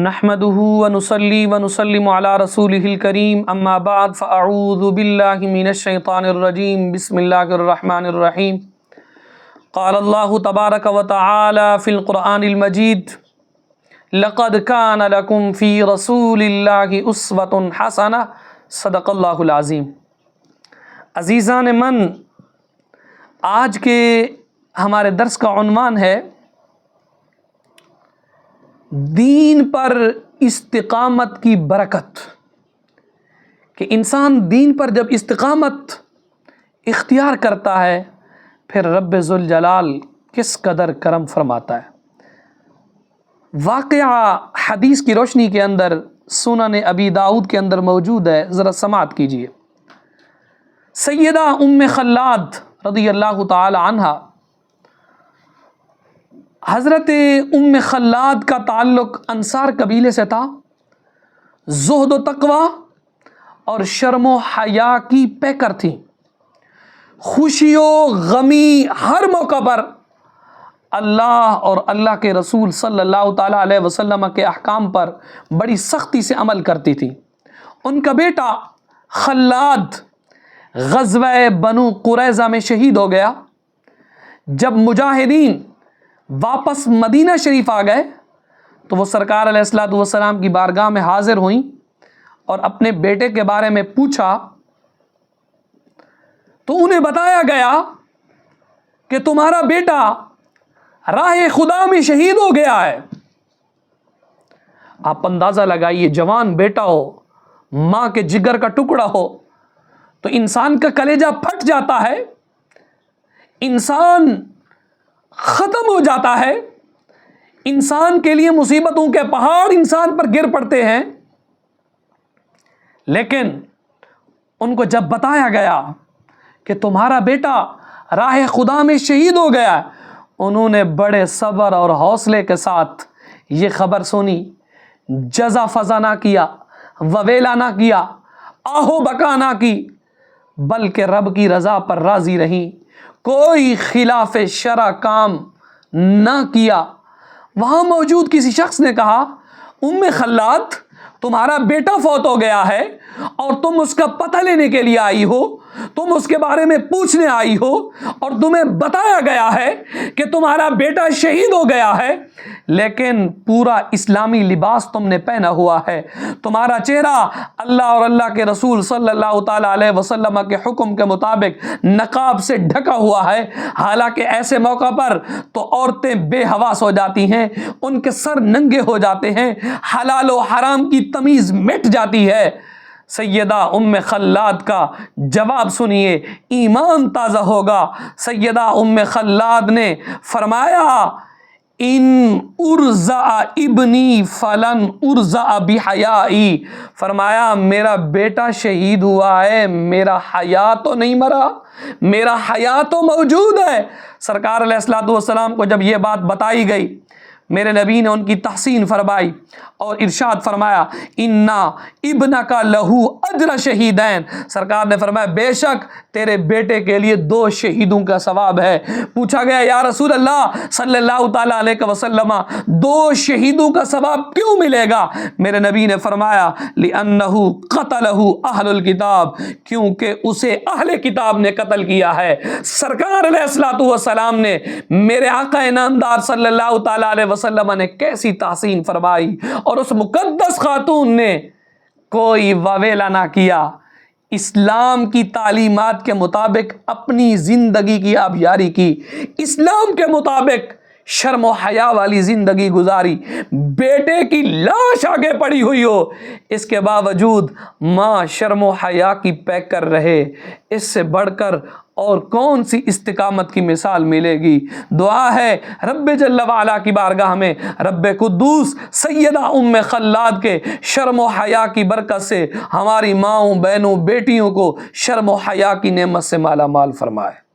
نحمده ونصلي ونسلم على رسوله الكريم اما بعد فاعوذ بالله من الشيطان الرجيم بسم الله الرحمن الرحيم قال الله تبارك وتعالى في القرآن المجيد لقد كان لكم في رسول الله اسوة حسنة صدق الله العظیم۔ عزیزان من، آج کے ہمارے درس کا عنوان ہے دین پر استقامت کی برکت، کہ انسان دین پر جب استقامت اختیار کرتا ہے پھر رب ذوالجلال کس قدر کرم فرماتا ہے۔ واقعہ حدیث کی روشنی کے اندر سنن ابی داؤد کے اندر موجود ہے، ذرا سماعت کیجئے۔ سیدہ ام خلاد رضی اللہ تعالی عنہا، حضرت ام خلاد کا تعلق انصار قبیلے سے تھا، زہد و تقوی اور شرم و حیا کی پیکر تھی، خوشی و غمی ہر موقع پر اللہ اور اللہ کے رسول صلی اللہ تعالیٰ علیہ وسلم کے احکام پر بڑی سختی سے عمل کرتی تھی۔ ان کا بیٹا خلاد غزوہ بنو قریظہ میں شہید ہو گیا۔ جب مجاہدین واپس مدینہ شریف آ گئے تو وہ سرکار علیہ الصلوۃ والسلام کی بارگاہ میں حاضر ہوئیں اور اپنے بیٹے کے بارے میں پوچھا تو انہیں بتایا گیا کہ تمہارا بیٹا راہ خدا میں شہید ہو گیا ہے۔ آپ اندازہ لگائیے، جوان بیٹا ہو، ماں کے جگر کا ٹکڑا ہو تو انسان کا کلیجہ پھٹ جاتا ہے، انسان ختم ہو جاتا ہے، انسان کے لیے مصیبتوں کے پہاڑ انسان پر گر پڑتے ہیں۔ لیکن ان کو جب بتایا گیا کہ تمہارا بیٹا راہ خدا میں شہید ہو گیا، انہوں نے بڑے صبر اور حوصلے کے ساتھ یہ خبر سنی، جزا فضا نہ کیا، وویلا نہ کیا، آہو بکا نہ کی، بلکہ رب کی رضا پر راضی رہیں، کوئی خلاف شرع کام نہ کیا۔ وہاں موجود کسی شخص نے کہا، ام خلاد، تمہارا بیٹا فوت ہو گیا ہے اور تم اس کا پتہ لینے کے لیے آئی ہو، تم اس کے بارے میں پوچھنے آئی ہو اور تمہیں بتایا گیا ہے کہ تمہارا بیٹا شہید ہو گیا ہے، لیکن پورا اسلامی لباس تم نے پہنا ہوا ہے، تمہارا چہرہ اللہ اور اللہ کے رسول صلی اللہ تعالیٰ علیہ وسلم کے حکم کے مطابق نقاب سے ڈھکا ہوا ہے۔ حالانکہ ایسے موقع پر تو عورتیں بے حواس ہو جاتی ہیں، ان کے سر ننگے ہو جاتے ہیں، حلال و حرام کی تمیز مٹ جاتی ہے۔ سیدہ ام خلاد کا جواب سنیے، ایمان تازہ ہوگا۔ سیدہ ام خلاد نے فرمایا، ان ارزع ابنی فلن ارزع بحیائی، فرمایا میرا بیٹا شہید ہوا ہے، میرا حیا تو نہیں مرا، میرا حیا تو موجود ہے۔ سرکار علیہ الصلوۃ والسلام کو جب یہ بات بتائی گئی، میرے نبی نے ان کی تحسین فرمائی اور ارشاد فرمایا، انا ابنک لہو اجر شہیدین، سرکار نے فرمایا بے شک تیرے بیٹے کے لیے 2 شہیدوں کا ثواب ہے۔ پوچھا گیا، یا رسول اللہ صلی اللہ تعالیٰ علیہ وسلم، 2 شہیدوں کا ثواب کیوں ملے گا؟ میرے نبی نے فرمایا، لِأَنَّهُ قَتَلَهُ أَهْلُ الْكِتَابِ، کیونکہ اسے اہل کتاب نے قتل کیا ہے۔ سرکار علیہ الصلوۃ والسلام نے، میرے آقا نامدار صلی اللہ تعالیٰ علیہ وسلم نے کیسی تحسین فرمائی، اور اس مقدس خاتون نے کوئی وویلا نہ کیا، اسلام کی تعلیمات کے مطابق اپنی زندگی کی آبیاری کی، اسلام کے مطابق شرم و حیا والی زندگی گزاری۔ بیٹے کی لاش آگے پڑی ہوئی ہو، اس کے باوجود ماں شرم و حیا کی پیکر رہے، اس سے بڑھ کر اور کون سی استقامت کی مثال ملے گی؟ دعا ہے رب جل وعلا کی بارگاہ میں، رب قدوس سیدہ ام خلاد کے شرم و حیا کی برکت سے ہماری ماؤں، بہنوں، بیٹیوں کو شرم و حیا کی نعمت سے مالا مال فرمائے۔